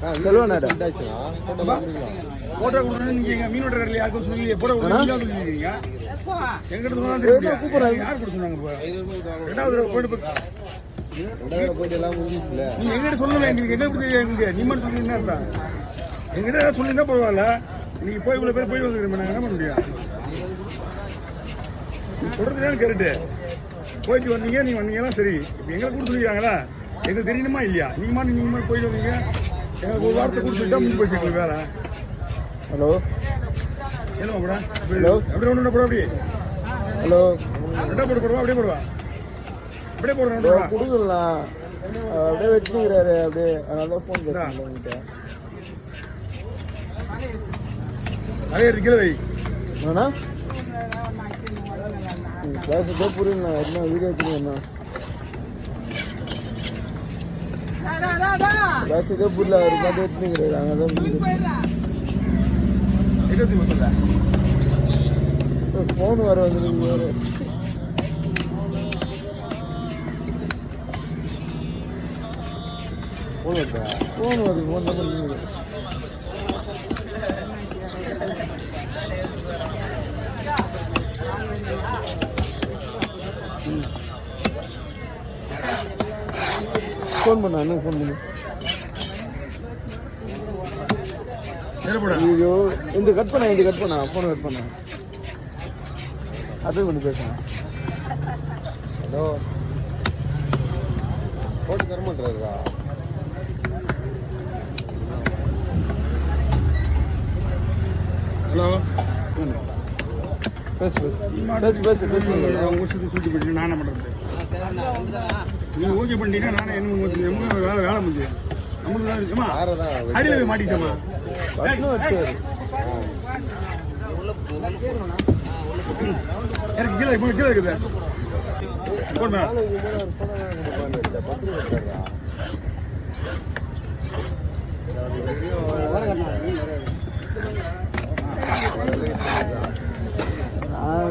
செல்வனாடா photo கொடுக்கணும் நீங்க மீன் வெட்டுற கடையில் யாருக்கும் சொல்லி போட்டோ கொடுக்குறீங்க எங்கிட்ட தான் தெரியும் யார் கொடுத்துருந்தாங்க ரெண்டாவது போயிட்டு எல்லாம் முடிஞ்சிச்சுல நீங்க எங்கிட்ட சொல்லல எங்களுக்கு என்ன தெரியும் நீ மட்டும் சொல்லி என்ன எங்கிட்ட சொல்லியிருந்தா பரவாயில்ல நீங்க போய் இவ்வளவு பேர் போய் வந்துருக்கேன் நாங்கள் என்ன பண்ண முடியும் நீ சொல்றதுதான் கேட்டு போயிட்டு வந்தீங்க நீங்க வந்தீங்கன்னா சரி இப்போ எங்களை கொடுத்துருக்காங்களா எங்களுக்கு தெரியணுமா இல்லையா நீங்க மாதிரி போயிட்டு வந்தீங்க எங்களுக்கு ஒரு வாரத்தை கொடுத்துட்டா முடிஞ்சு போயிட்டு வேலை ஹலோ என்ன போடா ஹலோ அப்படியே ஒன்று போட அப்படியே ஹலோ ரெண்டா போடுவா அப்படியே போடுவா அப்படியே போடுறேன் கொடுக்கலாம் அப்படியே வச்சுக்கிறாரு அப்படியே அதனால தான் ஃபோன் பேசுறேன் உங்ககிட்ட அதே கிலோ வை அண்ணா பேசுறதே புரியல என்ன வீடியோ புரியல பேசுறதே புரியல அவர் பாட்டு வச்சுக்கிறாரு அங்கே தான் ஃபோன் வர வந்துருக்கு ஃபோன் வருது ஃபோன் நம்பர் ஃபோன் பண்ண அண்ணன் ஃபோன் பண்ணு ஐயோ இந்த கட் பண்ண ஃபோன் கட் பண்ண அது கொஞ்சம் பேசுகிறேன் ஹலோ போட்டு தர மாட்டேறா ஹலோ பேசு சுற்றி போயிட்டு நான் என்ன பண்ணுறது நீங்கள் ஓகே பண்ணிட்டீங்கன்னா நானே என்ன வேலை முடிஞ்சு நம்மளுக்கு அடியில் போய் மாட்டிக்கிட்டோமா எனக்கு கீழே இருக்குது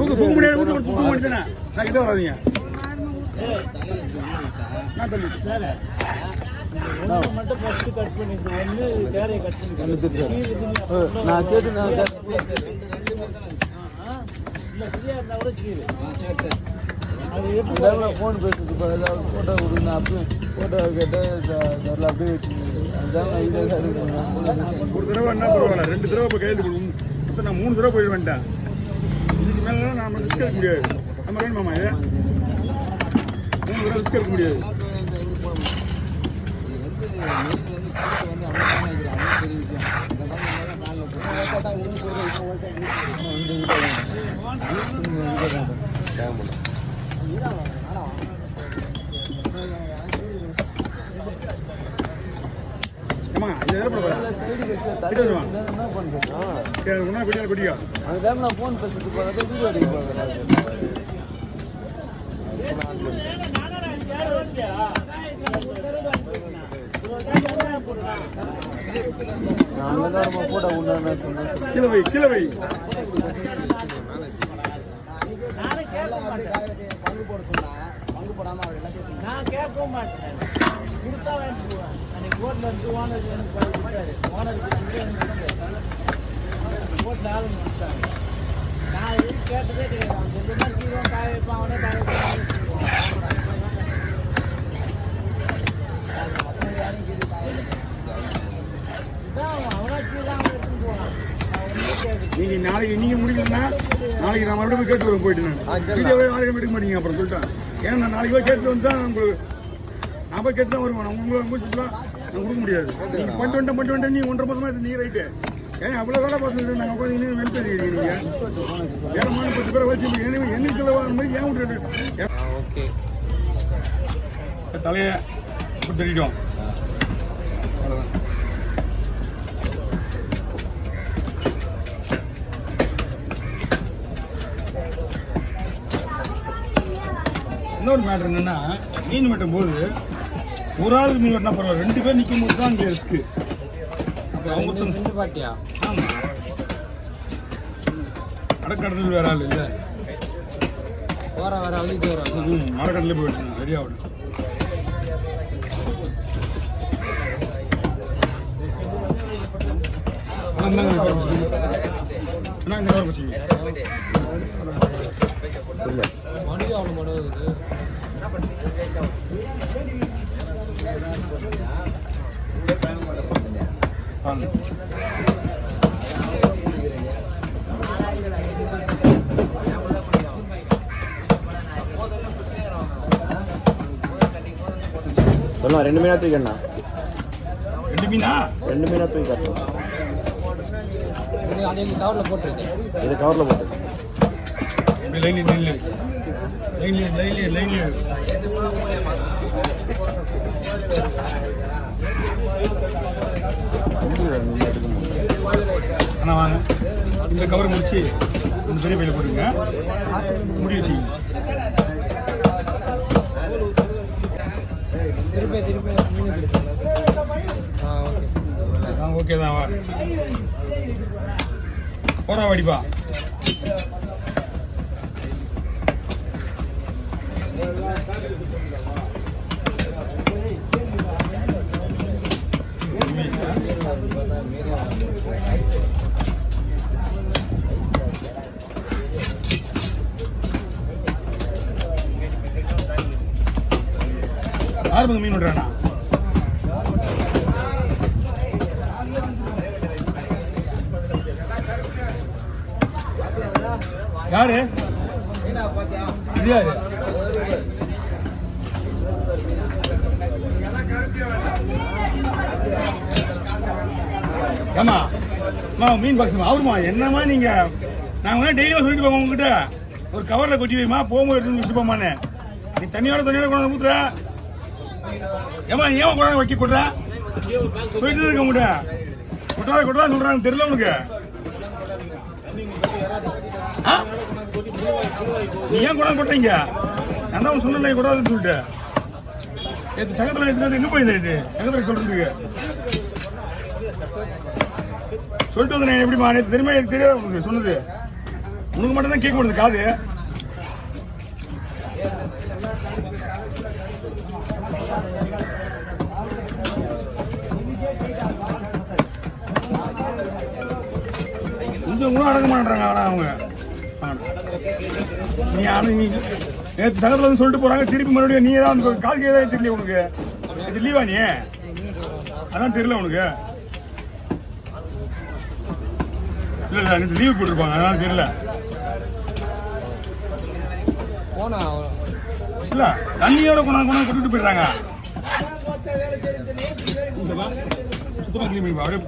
தூக்க முடியாது தூக்க முடியுதுண்ணா நான் கிட்ட வராதீங்க மட்டும் ஃபர்ஸ்ட் கட் பண்ணிட்டு ஒன்று கேரையை கட் பண்ணி நான் கேட்டு இல்லை ஃப்ரீயாக இருந்தால் கூட கீழே அது எப்படி ஃபோன் பேசுறது இப்போ ஏதாவது ஃபோட்டோ கொடுங்க அப்படியே ஃபோட்டோ கேட்டால் அப்படியே அதுதான் ஒரு தடவை என்ன பரவாயில்ல 2 தடவை இப்போ கையெழுத்து கொடுக்கும் இப்போ நான் 3 தடவை போயிட்டு வந்துட்டேன் இதுக்கு மேலே நம்ம ரிஸ்க் எடுக்க முடியாது நம்ம வேணுமாம்மா இது 3 தடவை ரிஸ்க் எடுக்க முடியாது ஃபோன் பேசுறது வீடியோ எடுக்க போட்டோ கிலவை கிலவை பங்கு போட சொன்னேன் பங்கு போடாம அவர் எல்லாம் நான் கேட்கவும் மாட்டேன் கொடுத்தா வேண்டிடுவேன் அன்னைக்கு ரோட்ல இருந்து ஓனருக்கு ரோட்ல ஆளுங்க வந்துட்டாங்க நான் எதுவும் கேட்டதே கிடையாது அவன் சொல்லுமா கீழே காய வைப்பான் அவனே காய அவனா கீழே எடுத்துன்னு போவான் நீங்க நாளைக்கு நீங்க முடியலன்னா நாளைக்கு நான் மறுபடியும் கேட்டு வர போயிட்டு நான் நாளைக்கு எடுக்க மாட்டீங்க அப்புறம் சொல்லிட்டேன் ஏன்னா நான் நாளைக்கு போய் கேட்டு வந்து தான் உங்களுக்கு நான் போய் கேட்டு தான் வருவேன் உங்களுக்கு நான் கொடுக்க முடியாது நீங்கள் பண்ணிட்டு வந்துட்டேன் நீ 1.5 மாதமா நீ ரைட்டு ஏன் அவ்வளோ வேலை பார்த்துட்டு நாங்கள் உட்காந்து வெளுத்து தெரியுங்க நீங்கள் ஏறமான 10 பேரை வச்சு என்ன செலவாக மாதிரி ஏன் விட்டுட்டு ஓகே தலையை தெரிவிட்டோம் அவ்வளோதான். இன்னொரு மேட்ரு என்னன்னா மீன் வெட்டும் போது ஒரு ஆளுக்கு மீன் வெட்டினா பரவாயில்ல 2 பேர் நிற்கும் போது தான் அங்கே ரிஸ்க்கு. அப்போ அவங்க பாட்டியா ஆமாம் அடக்கடத்தில் வேற ஆள் இல்லை வர வழிக்கு வரும் மரக்கடலே போயிட்டு சரியா விடும் என்ன இந்த கவர் வச்சுங்க சொல்லலாம் 2 மீனா தூக்கண்ணா 2 மீனா 2 மீனா தூக்கி காட்டுறோம் இது கவரில் போட்டுருக்கு இது கவரில் போட்டு லைன்ல அண்ணா வாங்க இந்த கவர் முடிச்சு இந்த பெரிய பையில போட்டுங்க முடி வச்சுங்க திருப்பி ஓகே தான் வா போறா வடிப்பா ஆறுபது மீன் விடுறானா யாரு இது யாரு ஏமா மீன் பாக்ஸ் அவருமா என்னமா நீங்க நாங்க டெய்லியும் சொல்லிட்டு போங்க உங்ககிட்ட ஒரு கவர்ல கொட்டி வைமா போகும்போது எடுத்து வச்சுட்டு போமான்னு நீ தண்ணியோட கொண்டாந்து ஊத்துற ஏமா நீ ஏமா கொண்டாந்து வைக்க கொட்டுற போயிட்டு இருக்க உங்ககிட்ட கொட்டாத சொல்றாங்க தெரியல உனக்கு நீ ஏன் கொண்டாந்து கொட்டீங்க நான் தான் சொன்ன கொட்டாதுன்னு சொல்லிட்டு சங்கத்தில் எடுத்துட்டு எங்க போயிருந்தேன் இது சங்கத்தில் சொல்றதுக்கு சொல்லிட்டு வந்து நான் எப்படிமா நேற்று தெரியுமா எனக்கு தெரியாது உனக்கு சொன்னது உனக்கு மட்டும் தான் கேட்க முடியுது காது கொஞ்சம் கூட அடக்க மாட்டாங்க ஆனா அவங்க நீ நேற்று சங்கத்தில் வந்து சொல்லிட்டு போறாங்க திருப்பி மறுபடியும் நீ ஏதாவது கால் ஏதாவது தெரியல உனக்கு இது லீவா நீ அதான் தெரியல உனக்கு இல்ல நேற்று லீவ் போட்டிருப்பாங்க அதனால தெரியல இல்ல தண்ணியோட கொண்டாந்து கொண்டுட்டு போயிடுறாங்க சுத்தமா கிளீன் பண்ணி